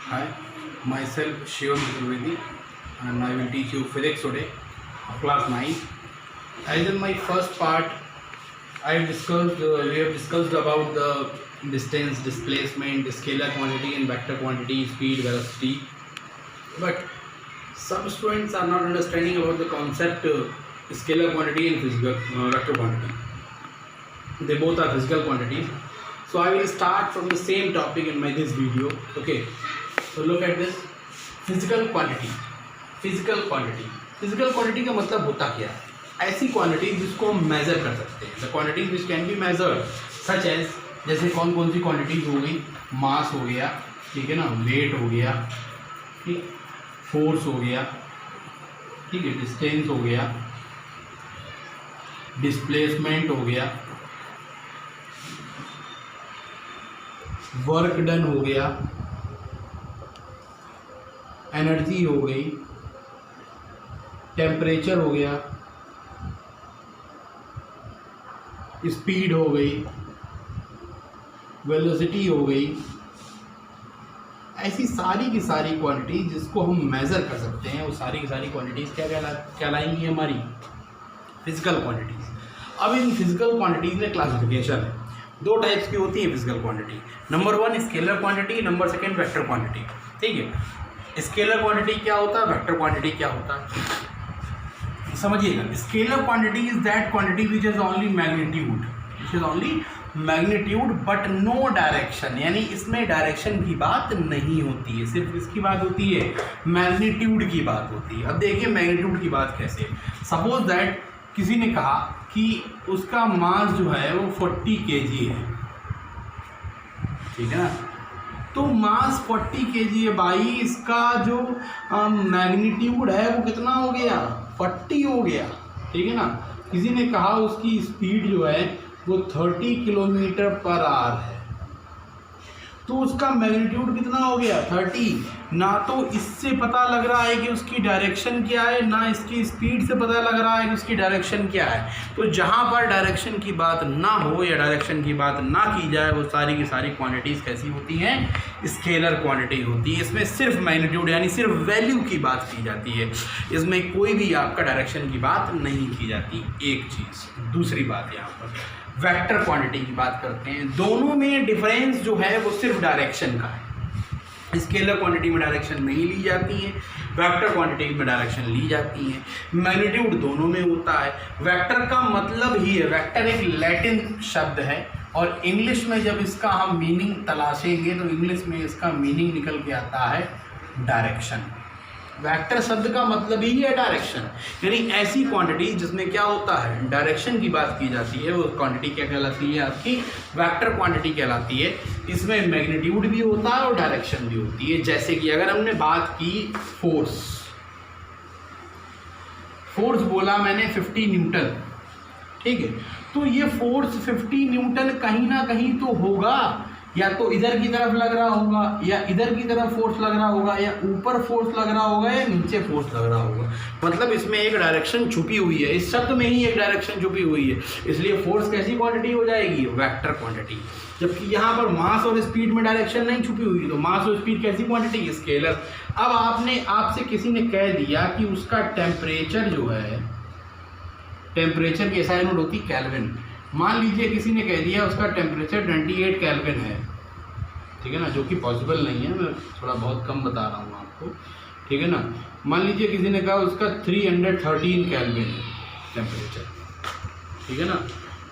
Hi, myself Shivam Trivedi, and I will teach you physics today, class 9. As in my first part, we have discussed about the distance, displacement, scalar quantity, and vector quantity, speed, velocity. But some students are not understanding about the concept scalar quantity and physical vector quantity. They both are physical quantities. So I will start from the same topic in this video. Okay. So look at this physical quantity. Physical quantity का मतलब होता क्या है? ऐसी quantity जिसको हम major कर सकते हैं. The quantities which can be measured such as, जैसे कौन सी क्वांटिटीज हो गई? मास हो गया, ठीक है ना, वेट हो गया, ठीक, फोर्स हो गया, ठीक है, डिस्टेंस हो गया, डिस्प्लेसमेंट हो गया, वर्क डन हो गया, एनर्जी हो गई, टेम्परेचर हो गया, स्पीड हो गई, वेलोसिटी हो गई. ऐसी सारी की सारी क्वांटिटी जिसको हम मेज़र कर सकते हैं, वो सारी की सारी क्वांटिटीज़ क्या कहलाएंगी? हमारी फिजिकल क्वांटिटीज़. अब इन फिजिकल क्वांटिटीज़ में क्लासिफिकेशन है. दो टाइप्स की होती है physical quantity. Number 1 scalar quantity, number 2 vector quantity. ठीक है. स्केलर क्वांटिटी क्या होता है, वेक्टर क्वांटिटी क्या होता है, समझिएगा. Scalar quantity is that quantity which is only magnitude but no direction. यानी इसमें डायरेक्शन की बात नहीं होती है, सिर्फ इसकी बात होती है, मैग्नीट्यूड की बात होती है. अब देखिए मैग्नीट्यूड की बात कैसे. सपोज दैट किसी ने कहा कि उसका मास जो है वो 40 kg है, ठीक है ना. तो मास 40 kg है भाई, इसका जो मैग्नीट्यूड है वो कितना हो गया? 40 हो गया, ठीक है ना. किसी ने कहा उसकी स्पीड जो है वो 30 km/h है, तो उसका मैग्नीट्यूड कितना हो गया? 30. ना तो इससे पता लग रहा है कि उसकी डायरेक्शन क्या है, ना इसकी स्पीड से पता लग रहा है कि उसकी डायरेक्शन क्या है. तो जहाँ पर डायरेक्शन की बात ना हो या डायरेक्शन की बात ना की जाए, वो सारी की सारी क्वांटिटीज़ कैसी होती हैं? स्केलर क्वांटिटी होती है. इसमें सिर्फ मैग्नीट्यूड यानी सिर्फ वैल्यू की बात की जाती है, इसमें कोई भी आपका डायरेक्शन की बात नहीं की जाती. एक चीज़. दूसरी बात यहाँ पर वेक्टर क्वांटिटी की बात करते हैं. दोनों में डिफरेंस जो है वो सिर्फ डायरेक्शन का है. स्केलर क्वांटिटी में डायरेक्शन नहीं ली जाती है, वेक्टर क्वांटिटी में डायरेक्शन ली जाती है. मैग्नीट्यूड दोनों में होता है. वेक्टर का मतलब ही है, वेक्टर एक लैटिन शब्द है और इंग्लिश में जब इसका हम मीनिंग तलाशेंगे तो इंग्लिश में इसका मीनिंग निकल के आता है डायरेक्शन. वेक्टर शब्द का मतलब ही है डायरेक्शन. यानी ऐसी क्वांटिटी जिसमें क्या होता है, डायरेक्शन की बात की जाती है, वो क्वांटिटी क्या कहलाती है? आपकी वेक्टर क्वांटिटी कहलाती है. इसमें मैग्नीट्यूड भी होता है और डायरेक्शन भी होती है. जैसे कि अगर हमने बात की फोर्स बोला मैंने 50 न्यूटन, ठीक है. तो ये फोर्स 50 न्यूटन कहीं ना कहीं तो होगा, या तो इधर की तरफ लग रहा होगा, या इधर की तरफ फोर्स लग रहा होगा, या ऊपर फोर्स लग रहा होगा, या नीचे फोर्स लग रहा होगा. मतलब इसमें एक डायरेक्शन छुपी हुई है, इस शब्द में ही एक डायरेक्शन छुपी हुई है. इसलिए फोर्स कैसी क्वांटिटी हो जाएगी? Vector quantity. जबकि यहाँ पर मास और स्पीड में डायरेक्शन नहीं छुपी हुई, तो मास और स्पीड कैसी क्वांटिटी? स्केलर. अब आपसे किसी ने कह दिया कि उसका टेम्परेचर जो है, टेम्परेचर की SI यूनिट होती केल्विन. मान लीजिए किसी ने कह दिया उसका टेम्परेचर 28 केल्विन है, ठीक है ना, जो कि पॉसिबल नहीं है, मैं थोड़ा बहुत कम बता रहा हूँ आपको, ठीक है ना. मान लीजिए किसी ने कहा उसका 313 केल्विन है टेम्परेचर, ठीक है ना.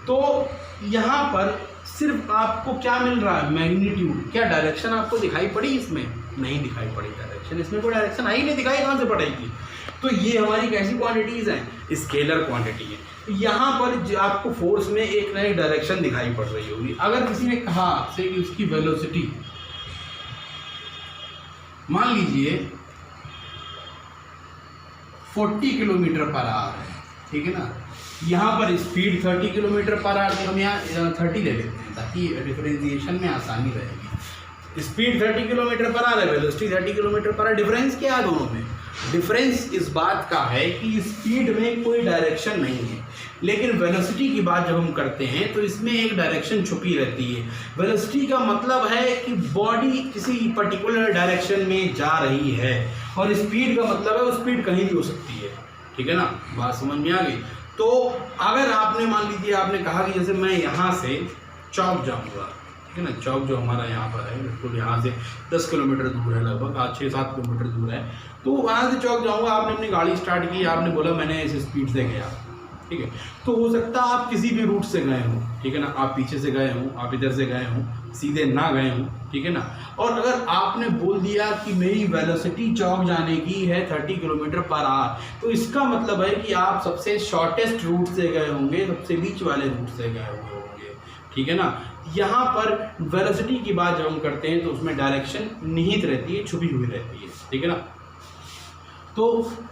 तो यहाँ पर सिर्फ आपको क्या मिल रहा है? मैग्नीट्यूड. क्या डायरेक्शन आपको दिखाई पड़ी? इसमें नहीं दिखाई पड़ी डायरेक्शन. इसमें कोई डायरेक्शन आई नहीं, दिखाई कहाँ से पड़ेगी? तो ये हमारी कैसी क्वांटिटीज़ हैं? स्केलर क्वांटिटी है. यहाँ पर आपको फोर्स में एक नई डायरेक्शन दिखाई पड़ रही होगी. अगर किसी ने कहा से कि उसकी वेलोसिटी मान लीजिए 40 km/h है, ठीक है ना. यहाँ पर स्पीड 30 km/h थी, हम यहाँ 30 ले लेते हैं ताकि डिफरेंशिएशन में आसानी रहेगी. स्पीड 30 km/h है, वेलोसिटी 30 km/h. डिफरेंस क्या है दोनों में? डिफरेंस इस बात का है कि स्पीड में कोई डायरेक्शन नहीं है. लेकिन वेलोसिटी की बात जब हम करते हैं तो इसमें एक डायरेक्शन छुपी रहती है। वेलोसिटी का मतलब है कि बॉडी किसी पर्टिकुलर डायरेक्शन में जा रही है, और स्पीड का मतलब है वो स्पीड कहीं भी हो सकती है। ठीक है ना, बात समझ में आ गई। तो अगर आपने मान लीजिए आपने कहा कि जैसे मैं यहाँ से चौक जाऊँगा, ठीक है ना, चौक जो हमारा यहाँ पर है बिल्कुल यहाँ से 10 किलोमीटर दूर है, लगभग 6-7 किलोमीटर दूर है। तो वहाँ से चौक जाऊँगा, आपने अपनी गाड़ी स्टार्ट की, आपने बोला मैंने इस स्पीड से गया, ठीक है। तो हो सकता है आप किसी भी रूट से गए हों, ठीक है ना, आप पीछे से गए हों, आप इधर से गए हों, सीधे ना गए हों, ठीक है ना। और अगर आपने बोल दिया कि मेरी वेलोसिटी चौक जाने की है 30 किलोमीटर पर आवर, तो इसका मतलब है कि आप सबसे शॉर्टेस्ट रूट से गए होंगे, सबसे बीच वाले रूट से गए होंगे, ठीक है ना। यहाँ पर वेलोसिटी की बात जब हम करते हैं तो उसमें डायरेक्शन निहित रहती है, छुपी हुई रहती है, ठीक है ना। तो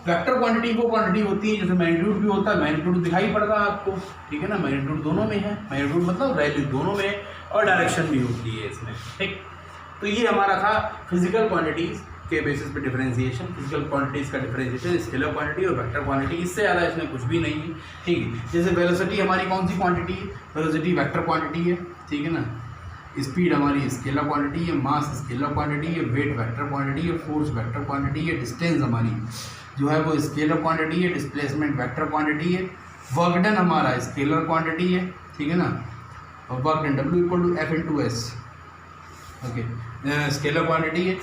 वेक्टर क्वांटिटी वो क्वांटिटी होती है, जैसे मैग्नीट्यूड भी होता है, मैग्नीट्यूड दिखाई पड़ता है आपको, ठीक है ना, मैग्नीट्यूड दोनों में है, मैग्नीट्यूड मतलब वैल्यू दोनों में है, और डायरेक्शन भी होती है इसमें, ठीक। तो ये हमारा था फिजिकल क्वांटिटीज़ के बेसिस पे डिफरेंशिएशन, फिजिकल क्वांटिटीज़ का डिफरेंशिएशन, स्केलर क्वांटिटी और वेक्टर क्वांटिटी, इससे ज़्यादा इसमें कुछ भी नहीं है, ठीक है। जैसे वेलोसिटी हमारी कौन सी क्वांटिटी है, वेलोसिटी वेक्टर क्वांटिटी है, ठीक है ना। स्पीड हमारी स्केलर क्वांटिटी है, मास स्केलर क्वांटिटी है, वेट वेक्टर क्वांटिटी है, फोर्स वेक्टर क्वांटिटी है, डिस्टेंस हमारी जो है वो स्केलर क्वांटिटी है, डिस्प्लेसमेंट वेक्टर क्वांटिटी है, वर्क डन हमारा स्केलर क्वांटिटी है, ठीक है ना, और work done W=F/s, okay, scalar quantity है,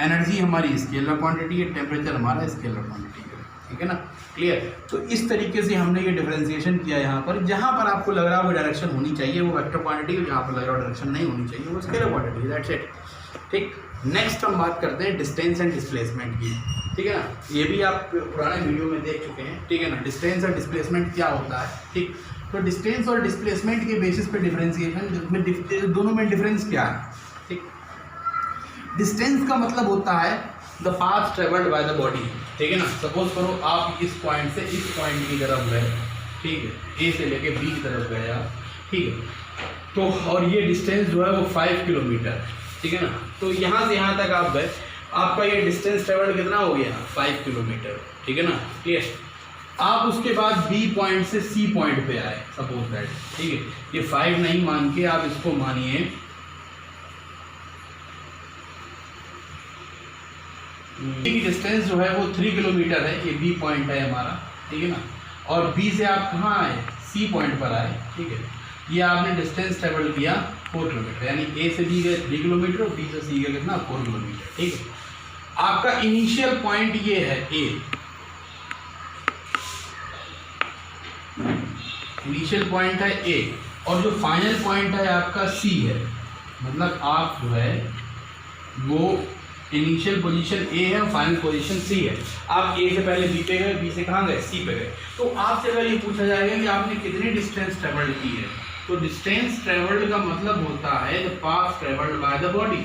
एनर्जी हमारी स्केलर क्वांटिटी है, टेम्परेचर हमारा स्केलर क्वांटिटी है, ठीक है ना, क्लियर। तो इस तरीके से हमने ये डिफरेंशिएशन किया यहाँ पर। जहाँ पर आपको लग रहा है वो डायरेक्शन होनी चाहिए वो वेक्टर क्वांटिटी, जहाँ पर लग रहा है डायरेक्शन नहीं होनी चाहिए वो स्केलर क्वांटिटी, दैट्स इट, ठीक। नेक्स्ट हम बात करते हैं डिस्टेंस एंड डिस्प्लेसमेंट की, ठीक है ना। ये भी आप पुराने वीडियो में देख चुके हैं, ठीक है ना। डिस्टेंस और डिस्प्लेसमेंट क्या होता है, ठीक। तो डिस्टेंस और डिस्प्लेसमेंट के बेसिस पे डिफरेंशिएशन, दोनों में डिफरेंस क्या है, ठीक। डिस्टेंस का मतलब होता है the path travelled by the body, ठीक है ना। सपोज करो आप इस पॉइंट से इस पॉइंट की तरफ गए, ठीक है, ए से लेके बी की तरफ गए आप, ठीक है। तो और ये डिस्टेंस जो है वो 5 किलोमीटर, ठीक है ना। तो यहाँ से यहाँ तक आप गए, आपका ये डिस्टेंस ट्रेवल्ड कितना हो गया, 5 किलोमीटर, ठीक है ना, क्लियर। आप उसके बाद बी पॉइंट से सी पॉइंट पे आए, सपोज दैट, ठीक है। ये 5 नहीं मान के आप इसको मानिए की डिस्टेंस जो है वो 3 किलोमीटर है, ये बी पॉइंट है हमारा, ठीक है ना। और बी से आप कहाँ आए, सी पॉइंट पर आए, ठीक है। ये आपने डिस्टेंस ट्रेवल किया 4 किलोमीटर, यानी ए से बी गए 3 किलोमीटर और बी से सी गए कितना, 4 किलोमीटर, ठीक है। आपका इनिशियल पॉइंट ये है ए, इनिशियल पॉइंट है ए, और जो फाइनल पॉइंट है आपका सी है, मतलब आप जो है वो इनिशियल पोजीशन ए है और फाइनल पोजीशन सी है। आप ए से पहले बी पे गए, बी से कहाँ गए, सी पे गए। तो आपसे अगर ये पूछा जाएगा कि आपने कितनी डिस्टेंस ट्रेवल्ड की है, तो डिस्टेंस ट्रेवल्ड का मतलब होता है the path travelled by the body.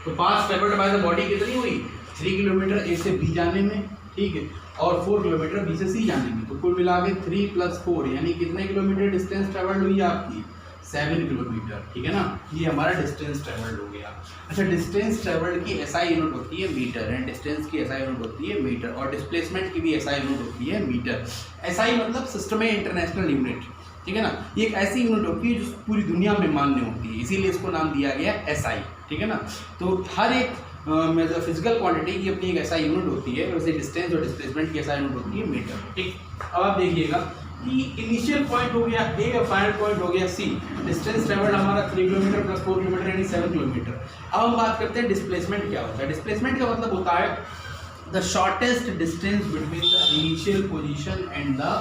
तो path travelled by the body कितनी हुई, 3 किलोमीटर ए से बी जाने में, ठीक है, और 4 किलोमीटर बी से सी जाने में। तो कुल मिला के 3 + 4 यानी कितने किलोमीटर डिस्टेंस ट्रेवल्ड हुई आपकी, 7 किलोमीटर, ठीक है ना। ये हमारा डिस्टेंस ट्रेवल्ड हो गया। अच्छा, डिस्टेंस ट्रेवल्ड की एसआई यूनिट होती है मीटर, एंड डिस्टेंस की एसआई यूनिट होती है मीटर, और डिस्प्लेसमेंट की भी एसआई यूनिट होती है मीटर। एसआई मतलब सिस्टम इंटरनेशनल यूनिट, ठीक है ना। ये एक ऐसी यूनिट होती है जो पूरी दुनिया में मान्य होती है, इसीलिए इसको नाम दिया गया एसआई, ठीक है ना। तो हर एक फिजिकल क्वांटिटी की अपनी एक एसआई यूनिट होती है, वैसे डिस्टेंस और डिस्प्लेसमेंट की एसआई यूनिट होती है मीटर, ठीक। अब आप देखिएगा कि इनिशियल पॉइंट हो गया ए और फाइनल पॉइंट हो गया सी। डिस्टेंस ट्रेवल्ड हमारा 3 किलोमीटर + 4 किलोमीटर यानी 7 किलोमीटर। अब हम बात करते हैं डिस्प्लेसमेंट क्या होता है। डिस्प्लेसमेंट का मतलब होता है the shortest distance between the initial position and the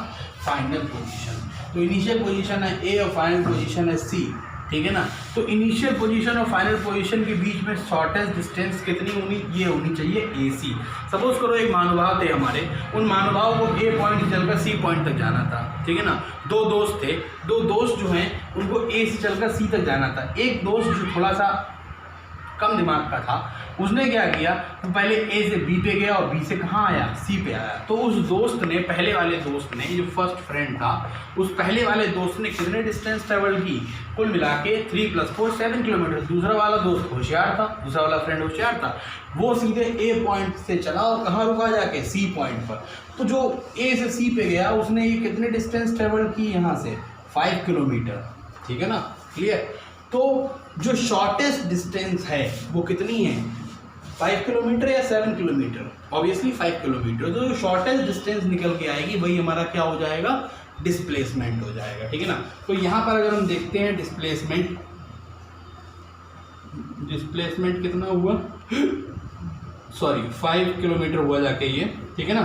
final position. तो इनिशियल पोजीशन है ए और फाइनल पोजीशन है सी, ठीक है ना। तो इनिशियल पोजीशन और फाइनल पोजीशन के बीच में शॉर्टेस्ट डिस्टेंस कितनी होनी, ये होनी चाहिए ए सी। सपोज करो एक महानुभाव थे हमारे, उन महानुभाव को ए पॉइंट से चलकर सी पॉइंट तक जाना था, ठीक है ना। 2 दोस्त थे, 2 दोस्त जो हैं उनको ए से चलकर सी तक जाना था। एक दोस्त जो थोड़ा सा कम दिमाग का था, उसने क्या किया, तो पहले ए से बी पे गया और बी से कहाँ आया, सी पे आया। तो उस दोस्त ने, पहले वाले दोस्त ने, जो फर्स्ट फ्रेंड था, उस पहले वाले दोस्त ने कितने डिस्टेंस ट्रेवल की, कुल मिला के 3 + 4 7 किलोमीटर। दूसरा वाला दोस्त होशियार था, दूसरा वाला फ्रेंड होशियार था, वो सीधे ए पॉइंट से चला और कहाँ रुका जाके, सी पॉइंट पर। तो जो ए से सी पे गया उसने ये कितने डिस्टेंस ट्रेवल की, यहाँ से 5 किलोमीटर, ठीक है ना, क्लियर। तो जो शॉर्टेस्ट डिस्टेंस है वो कितनी है, 5 किलोमीटर या 7 किलोमीटर, ऑब्वियसली 5 किलोमीटर। तो जो शॉर्टेस्ट डिस्टेंस निकल के आएगी वही हमारा क्या हो जाएगा, डिस्प्लेसमेंट हो जाएगा, ठीक है ना। तो यहाँ पर अगर हम देखते हैं डिस्प्लेसमेंट कितना हुआ, सॉरी 5 किलोमीटर हुआ जाके ये, ठीक है ना,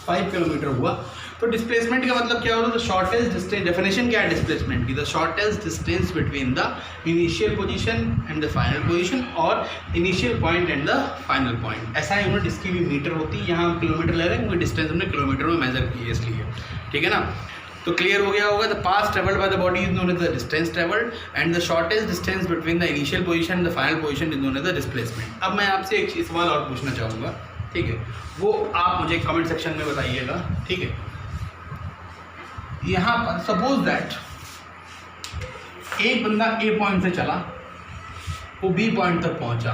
5 किलोमीटर हुआ। तो डिस्प्लेसमेंट का मतलब क्या होता है, द शॉर्टेस्ट डिस्टेंस, डेफिनेशन क्या है डिस्प्लेसमेंट की, the shortest distance between the initial position and the final position, और initial point and the final point. ऐसा है, यूनिट इसकी भी मीटर होती है, यहाँ हम किलोमीटर ले रहे हैं क्योंकि डिस्टेंस हमने किलोमीटर में मेजर की है इसलिए, ठीक है ना। तो क्लियर हो गया होगा, the path travelled by the body is known as the distance travelled and the shortest distance between the initial position and the final position is known as the displacement. अब मैं आपसे एक सवाल और पूछना चाहूँगा, ठीक है, वो आप मुझे कमेंट सेक्शन में बताइएगा, ठीक है। यहाँ पर सपोज दैट एक बंदा ए पॉइंट से चला, वो बी पॉइंट तक पहुंचा,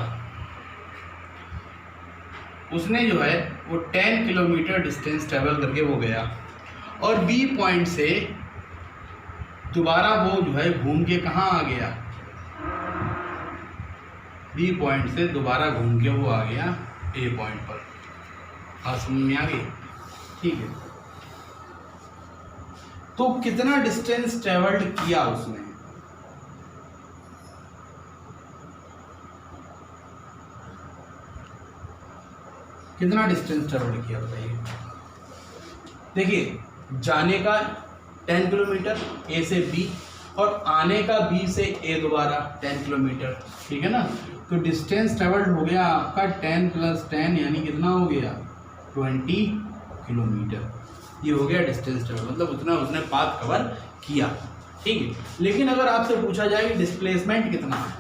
उसने जो है वो 10 किलोमीटर डिस्टेंस ट्रेवल करके वो गया, और बी पॉइंट से दोबारा वो जो है घूम के कहाँ आ गया, बी पॉइंट से दोबारा घूम के वो आ गया ए पॉइंट पर। बात समझ में आ गई, ठीक है। तो कितना डिस्टेंस ट्रेवल्ड किया उसने, कितना डिस्टेंस ट्रेवल्ड किया बताइए। देखिए, जाने का 10 किलोमीटर ए से बी, और आने का बी से ए दोबारा 10 किलोमीटर, ठीक है ना। तो डिस्टेंस ट्रेवल्ड हो गया आपका 10 + 10 यानी कितना हो गया, 20 किलोमीटर। ये हो गया डिस्टेंस ट्रेवल, मतलब उतना उसने पाथ कवर किया, ठीक है। लेकिन अगर आपसे पूछा जाए कि डिस्प्लेसमेंट कितना है,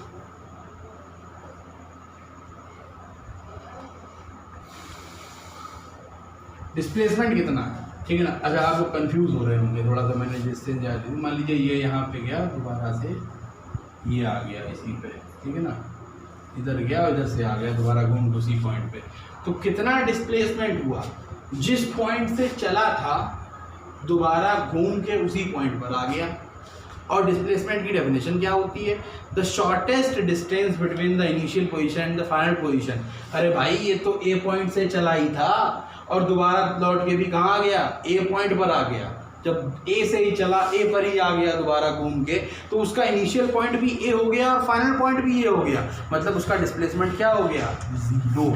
डिस्प्लेसमेंट कितना है, ठीक है ना। अच्छा, आप लोग कंफ्यूज हो रहे होंगे थोड़ा सा, मैंने डिस्टेंस ज़्यादा दी, मान लीजिए ये यहाँ पे गया, दोबारा से ये आ गया इसी पे, ठीक है ना, इधर गया और इधर से आ गया दोबारा घूम उसी पॉइंट पे। तो कितना डिस्प्लेसमेंट हुआ, जिस पॉइंट से चला था दोबारा घूम के उसी पॉइंट पर आ गया। और डिस्प्लेसमेंट की डेफिनेशन क्या होती है, the shortest distance between the initial position and the final position. अरे भाई, ये तो ए पॉइंट से चला ही था और दोबारा लौट के भी कहाँ आ गया, ए पॉइंट पर आ गया। जब ए से ही चला, ए पर ही आ गया दोबारा घूम के, तो उसका इनिशियल पॉइंट भी ए हो गया और फाइनल पॉइंट भी ए हो गया, मतलब उसका डिस्प्लेसमेंट क्या हो गया, 0।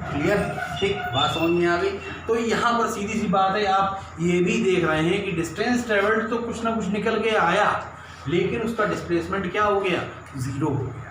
क्लियर, ठीक, बात समझ में आ गई। तो यहाँ पर सीधी सी बात है, आप ये भी देख रहे हैं कि डिस्टेंस ट्रेवल्ड तो कुछ ना कुछ निकल के आया, लेकिन उसका डिस्प्लेसमेंट क्या हो गया, 0 हो गया।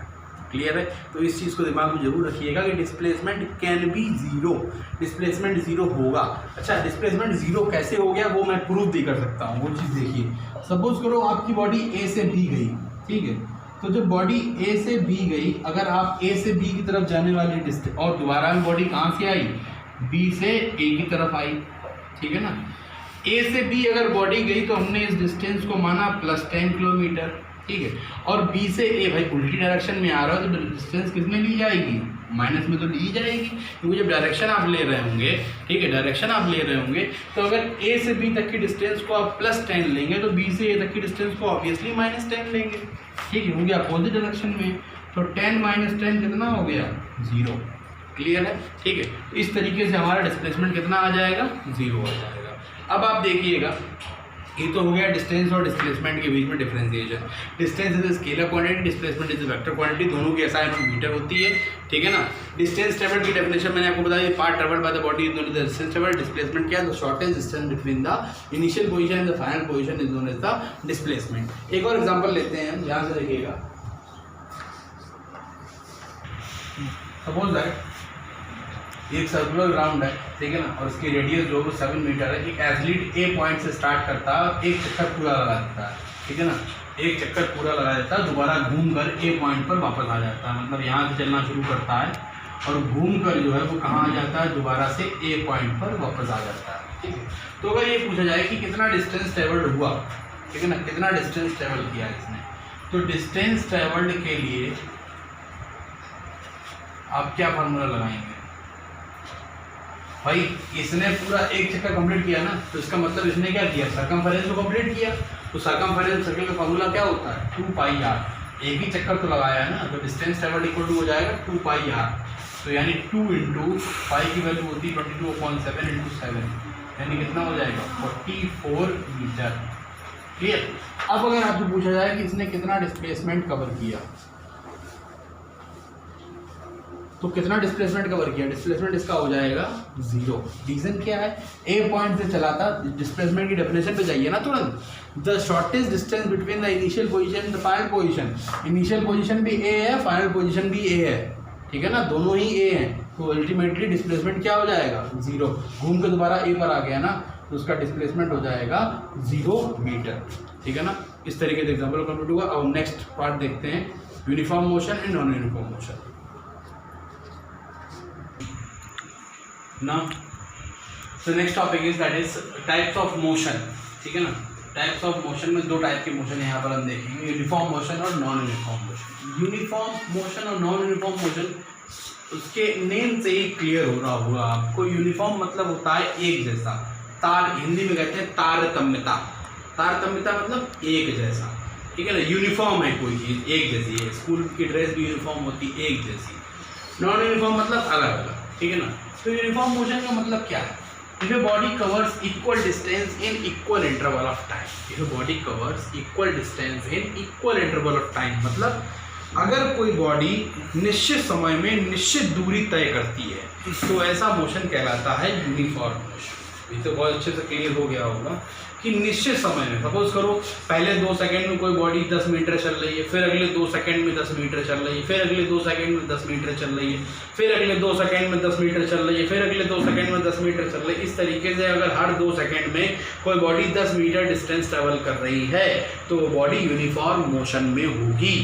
क्लियर है। तो इस चीज़ को दिमाग में जरूर रखिएगा कि डिस्प्लेसमेंट कैन बी 0, डिस्प्लेसमेंट 0 होगा। अच्छा, डिस्प्लेसमेंट 0 कैसे हो गया वो मैं प्रूफ भी कर सकता हूँ। वो चीज़ देखिए, सपोज करो आपकी बॉडी ए से बी गई, ठीक है, तो जब बॉडी ए से बी गई, अगर आप ए से बी की तरफ जाने वाली डिस्टेंस, और दोबारा में बॉडी कहाँ से आई, बी से ए की तरफ आई, ठीक है ना। ए से बी अगर बॉडी गई तो हमने इस डिस्टेंस को माना +10 किलोमीटर, ठीक है, और बी से ए, भाई उल्टी डायरेक्शन में आ रहा है तो डिस्टेंस किस में ली जाएगी, माइनस में तो ली जाएगी, क्योंकि जब डायरेक्शन आप ले रहे होंगे, ठीक है, डायरेक्शन आप ले रहे होंगे, तो अगर ए से बी तक की डिस्टेंस को आप +10 लेंगे तो बी से ए तक की डिस्टेंस को ऑब्वियसली -10 लेंगे, ठीक है, होंगे अपोजिट डायरेक्शन में, तो 10 - 10 कितना हो गया, 0। क्लियर है, ठीक है। तो इस तरीके से हमारा डिस्प्लेसमेंट कितना आ जाएगा, 0 हो जाएगा। अब आप देखिएगा, ये तो हो गया डिस्टेंस और डिस्प्लेसमेंट के बीच में differentiation. Distance is scalar quantity, displacement is vector quantity, दोनों की एसआई मीटर होती है, ठीक है ना। डिस्टेंस ट्रेवल्ड की डेफिनेशन मैंने आपको बताई, path travelled by the body is known as the distance travelled. Displacement क्या है, the shortest distance between the initial position and the final position is known as the displacement. एक और example लेते हैं हम, ध्यान से देखिएगा। सपोज दैट एक सर्कुलर ग्राउंड है, ठीक है ना, और इसकी रेडियस जो है 7 मीटर है। एक एथलीट ए पॉइंट से स्टार्ट करता है, एक चक्कर पूरा लगाता है, ठीक है ना, एक चक्कर पूरा लगा देता है, दोबारा घूम कर ए पॉइंट पर वापस आ जाता है, मतलब यहाँ से चलना शुरू करता है और घूम कर जो है वो कहाँ आ जाता है, दोबारा से ए पॉइंट पर वापस आ जाता है। ठीक है, तो अगर ये पूछा जाए कि कितना डिस्टेंस ट्रेवल्ड हुआ, ठीक है ना, कितना डिस्टेंस ट्रेवल किया इसने, तो डिस्टेंस ट्रेवल्ड के लिए आप क्या फार्मूला लगाएंगे भाई, इसने पूरा एक चक्कर कंप्लीट किया ना, तो इसका मतलब इसने क्या किया, सर्कमफेरेंस को कंप्लीट किया, तो सर्कमफेरेंस सर्कल का फार्मूला क्या होता है 2πr, एक ही चक्कर तो लगाया है ना, तो डिस्टेंस ट्रेवल्ड इक्वल टू हो जाएगा 2πr, तो यानी 2 इंटू पाई की वैल्यू होती है 22/7 इंटू 7, यानी कितना हो जाएगा 44 मीटर। क्लियर। अब अगर आपसे पूछा जाए कि इसने कितना डिस्प्लेसमेंट कवर किया, तो कितना डिस्प्लेसमेंट कवर किया, डिस्प्लेसमेंट इसका हो जाएगा 0। रीजन क्या है, ए पॉइंट से चला था, डिस्प्लेसमेंट की डेफिनेशन पे जाइए ना तुरंत, the shortest distance between the initial position and the final position, initial position भी ए है, फाइनल पोजीशन भी ए है, ठीक है ना, दोनों ही ए हैं, तो अल्टीमेटली डिस्प्लेसमेंट क्या हो जाएगा 0, घूम के दोबारा ए पर आ गया ना, तो उसका डिस्प्लेसमेंट हो जाएगा 0 मीटर। ठीक है ना, इस तरीके से एग्जाम्पल कंप्लीट हुआ। अब नेक्स्ट पार्ट देखते हैं, uniform motion and non uniform motion. ना तो next topic is that is types of motion. ठीक है ना, टाइप्स ऑफ मोशन में 2 टाइप के मोशन यहाँ पर हम देखेंगे, यूनिफॉर्म मोशन और non uniform motion. Uniform motion और नॉन यूनिफॉर्म मोशन उसके नेम से ही क्लियर हो रहा होगा आपको। यूनिफॉर्म मतलब होता है एक जैसा, तार हिंदी में कहते हैं तारतम्यता, तारतम्यता मतलब एक जैसा। ठीक है ना, यूनिफॉर्म है कोई चीज़ एक जैसी है, स्कूल की ड्रेस भी यूनिफॉर्म होती है एक जैसी। नॉन यूनिफॉर्म मतलब अलग अलग। ठीक है ना, तो यूनिफॉर्म मोशन का मतलब क्या है, if a body covers equal distance in equal interval of time, if a body covers equal distance in equal interval of time, मतलब अगर कोई बॉडी निश्चित समय में निश्चित दूरी तय करती है तो ऐसा मोशन कहलाता है यूनिफॉर्म मोशन। ये तो बहुत अच्छे से क्लियर हो गया होगा कि निश्चित समय में, सपोज करो पहले 2 सेकंड में कोई बॉडी 10 मीटर चल रही है, फिर अगले 2 सेकंड में 10 मीटर चल रही है, फिर अगले 2 सेकंड में 10 मीटर चल रही है, फिर अगले 2 सेकंड में 10 मीटर चल रही है, फिर अगले 2 सेकंड में 10 मीटर चल रही है। इस तरीके से अगर हर 2 सेकंड में कोई बॉडी 10 मीटर डिस्टेंस ट्रेवल कर रही है तो वो बॉडी यूनिफॉर्म मोशन में होगी।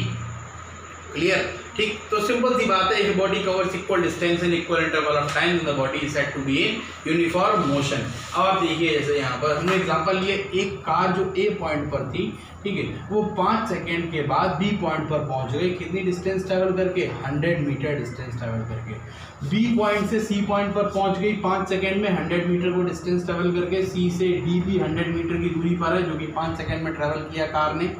क्लियर। ठीक, तो सिंपल सी बात है, if body covers equal distance in equal interval of time the body is said to be in uniform motion. अब आप देखिए, जैसे यहाँ पर हमने एग्जांपल लिए, एक कार जो ए पॉइंट पर थी, ठीक है, वो 5 सेकेंड के बाद बी पॉइंट पर पहुंच गई, कितनी डिस्टेंस ट्रैवल करके 100 मीटर डिस्टेंस ट्रैवल करके। बी पॉइंट से सी पॉइंट पर पहुंच गई 5 सेकेंड में 100 मीटर को डिस्टेंस ट्रैवल करके। सी से डी भी 100 मीटर की दूरी पर है जो कि 5 सेकेंड में ट्रैवल किया कार ने।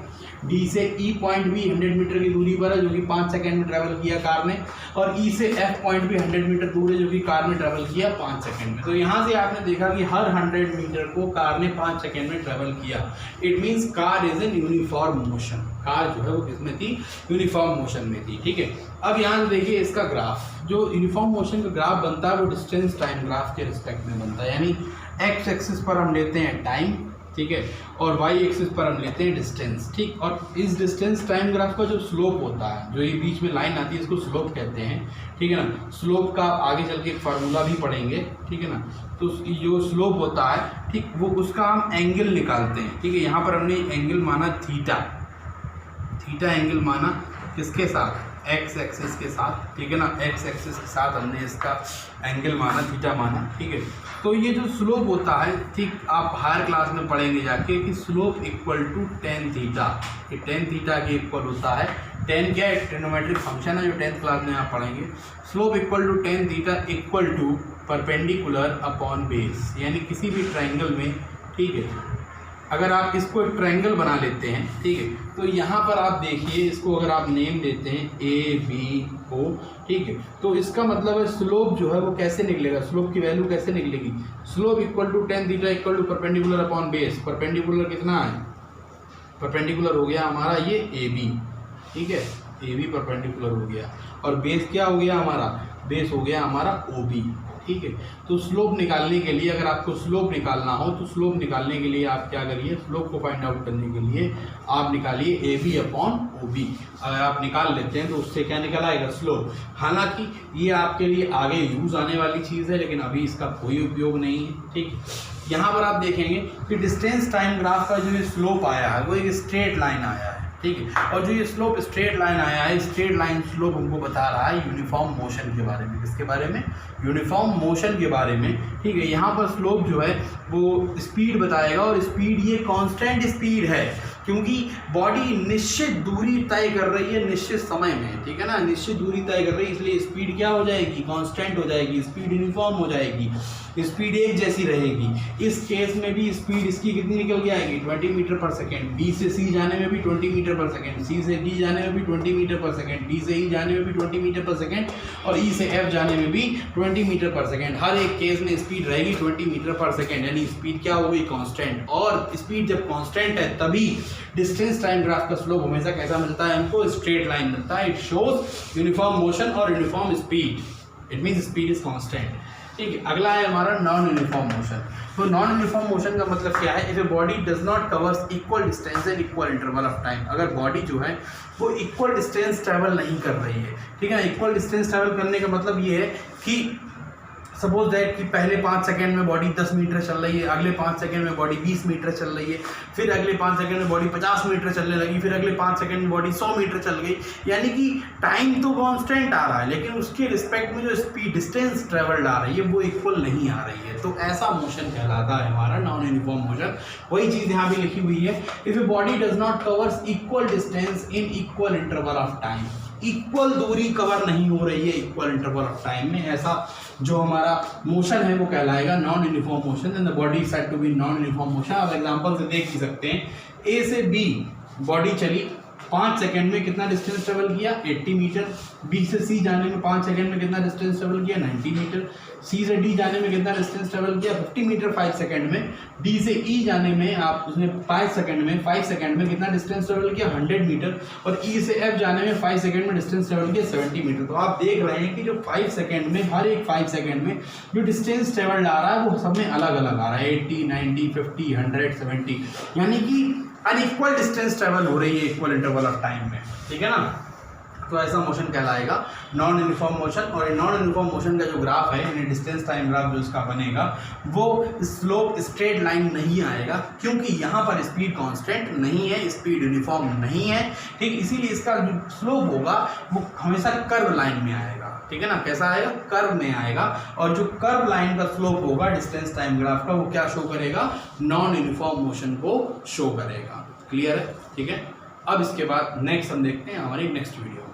डी से ई पॉइंट भी 100 मीटर की दूरी पर है जो कि 5 सेकेंड में ट्रैवल किया कार ने। और ई से एफ पॉइंट भी 100 मीटर दूर है जो कि कार ने ट्रैवल किया 5 सेकेंड में। तो यहाँ से आपने देखा कि हर 100 मीटर को कार ने 5 सेकेंड में ट्रैवल किया। It means car is an uniform motion. Car जो है वो किसमें थी, यूनिफॉर्म मोशन में थी। ठीक है, अब यहाँ से देखिए इसका ग्राफ, जो यूनिफॉर्म मोशन का ग्राफ बनता है वो डिस्टेंस टाइम ग्राफ के रिस्पेक्ट में बनता है। यानी एक्स एक्सिस पर हम लेते हैं टाइम, ठीक है, और वाई एक्सिस पर हम लेते हैं डिस्टेंस। ठीक, और इस डिस्टेंस टाइम ग्राफ का जो स्लोप होता है, जो ये बीच में लाइन आती है, इसको स्लोप कहते हैं। ठीक है ना, स्लोप का आगे चल के फार्मूला भी पढ़ेंगे। ठीक है ना, तो जो स्लोप होता है, ठीक, वो उसका हम एंगल निकालते हैं। ठीक है, यहाँ पर हमने एंगल माना थीटा, थीटा एंगल माना किसके साथ, एक्स एक्सिस के साथ। ठीक है ना, एक्स एक्सिस के साथ हमने इसका एंगल माना, थीटा माना। ठीक है, तो ये जो स्लोप होता है, ठीक, आप हायर क्लास में पढ़ेंगे जाके कि slope equal to tan theta. ये टेन थीटा के इक्वल होता है। टेन क्या है, ट्रिग्नोमेट्रिक फंक्शन है जो 10th क्लास में आप पढ़ेंगे। Slope equal to tan theta equal to perpendicular upon base. यानी किसी भी ट्राइंगल में, ठीक है, अगर आप इसको एक ट्रायंगल बना लेते हैं, ठीक है, तो यहाँ पर आप देखिए, इसको अगर आप नेम देते हैं ए बी ओ, ठीक है, तो इसका मतलब है स्लोप जो है वो कैसे निकलेगा, स्लोप की वैल्यू कैसे निकलेगी। Slope equal to tan theta equal to perpendicular upon base. Perpendicular कितना है, परपेंडिकुलर हो गया हमारा ये ए बी, ठीक है, ए बी परपेंडिकुलर हो गया, और बेस क्या हो गया हमारा, बेस हो गया हमारा ओ बी। ठीक है, तो स्लोप निकालने के लिए, अगर आपको स्लोप निकालना हो तो स्लोप निकालने के लिए आप क्या करिए, स्लोप को फाइंड आउट करने के लिए आप निकालिए A B upon O B. अगर आप निकाल लेते हैं तो उससे क्या निकल आएगा, स्लोप। हालांकि ये आपके लिए आगे यूज़ आने वाली चीज़ है, लेकिन अभी इसका कोई उपयोग नहीं है। ठीक, यहाँ पर आप देखेंगे कि डिस्टेंस टाइम ग्राफ का जो ये स्लोप आया है वो एक स्ट्रेट लाइन आया है। ठीक है। और जो ये स्लोप स्ट्रेट लाइन आया है, स्ट्रेट लाइन स्लोप हमको बता रहा है यूनिफॉर्म मोशन के बारे में। किसके बारे में? यूनिफॉर्म मोशन के बारे में, ठीक है। यहाँ पर स्लोप जो है वो स्पीड बताएगा, और स्पीड ये कांस्टेंट स्पीड है, क्योंकि बॉडी निश्चित दूरी तय कर रही है निश्चित समय में, ठीक है ना, निश्चित दूरी तय कर रही है, इसलिए स्पीड क्या हो जाएगी? कांस्टेंट हो जाएगी, स्पीड यूनिफॉर्म हो जाएगी, स्पीड एक जैसी रहेगी। इस केस में भी स्पीड इसकी कितनी निकल के आएगी? 20 मीटर पर सेकेंड। बी से सी जाने में भी 20 मीटर पर सेकेंड, सी से डी जाने में भी 20 मीटर पर सेकेंड, डी से ई जाने में भी 20 मीटर पर सेकेंड, और ई से एफ जाने में भी 20 मीटर पर सेकेंड। हर एक केस में स्पीड रहेगी 20 मीटर पर सेकेंड, यानी स्पीड क्या हो गई? कांस्टेंट। और स्पीड जब कांस्टेंट है तभी डिस्टेंस टाइम ग्राफ का स्लोप हमेशा कैसा मिलता है हमको? स्ट्रेट लाइन मिलता है। इट शोज यूनिफॉर्म मोशन और uniform speed, it means speed is constant, ठीक है। अगला है हमारा नॉन यूनिफॉर्म मोशन। तो नॉन यूनिफॉर्म मोशन का मतलब क्या है? If a body does not covers equal distance and equal interval of time, अगर बॉडी जो है वो इक्वल डिस्टेंस ट्रैवल नहीं कर रही है, ठीक है। इक्वल डिस्टेंस ट्रैवल करने का मतलब ये है कि सपोज दैट कि पहले 5 सेकंड में बॉडी 10 मीटर चल रही है, अगले 5 सेकंड में बॉडी 20 मीटर चल रही है, फिर अगले 5 सेकंड में बॉडी 50 मीटर चलने लगी, फिर अगले 5 सेकंड में बॉडी 100 मीटर चल गई, यानी कि टाइम तो कांस्टेंट आ रहा है, लेकिन उसके रिस्पेक्ट में जो स्पीड डिस्टेंस ट्रेवल्ड आ रही है वो इक्वल नहीं आ रही है। तो ऐसा मोशन कहलाता है हमारा नॉन यूनिफॉर्म मोशन। वही चीज़ यहाँ भी लिखी हुई है, if a body does not covers equal distance in equal interval of time, equal दूरी कवर नहीं हो रही है इक्वल इंटरवल ऑफ टाइम में, ऐसा जो हमारा मोशन है वो कहलाएगा non uniform motion, and the body is said to be non uniform motion. आप एग्जांपल से देख ही सकते हैं, ए से बी बॉडी चली 5 सेकंड में कितना डिस्टेंस ट्रेवल किया? 80 मीटर। बी से सी जाने में 5 सेकंड में कितना डिस्टेंस ट्रेवल किया? 90 मीटर। सी से डी जाने में कितना डिस्टेंस ट्रेवल किया? 50 मीटर 5 सेकंड में। डी से ई जाने में आप उसने 5 सेकंड में कितना डिस्टेंस ट्रेवल किया? 100 मीटर। और ई से एफ जाने में 5 सेकंड में डिस्टेंस ट्रेवल किया 70 मीटर। तो आप देख रहे हैं कि जो 5 सेकंड में, हर एक 5 सेकंड में जो डिस्टेंस ट्रेवल आ रहा है वो सब में अलग अलग आ रहा है, 80, 90, 50, 100, 70, यानी कि अनइक्वल डिस्टेंस ट्रेवल हो रही है इक्वल इंटरवल ऑफ टाइम में, ठीक है ना। तो ऐसा मोशन कहलाएगा नॉन यूनिफॉर्म मोशन। और नॉन यूनिफॉर्म मोशन का जो ग्राफ है, यानी डिस्टेंस टाइम ग्राफ जो इसका बनेगा, वो स्लोप स्ट्रेट लाइन नहीं आएगा, क्योंकि यहाँ पर स्पीड कांस्टेंट नहीं है, स्पीड यूनिफॉर्म नहीं है, ठीक। इसीलिए इसका जो स्लोप होगा वो हमेशा कर्व लाइन में आएगा, ठीक है ना। कैसा आएगा? कर्व में आएगा। और जो कर्व लाइन का स्लोप होगा डिस्टेंस टाइम ग्राफ का, वो क्या शो करेगा? नॉन यूनिफॉर्म मोशन को शो करेगा। क्लियर है? ठीक है। अब इसके बाद नेक्स्ट हम देखते हैं हमारी नेक्स्ट वीडियो में।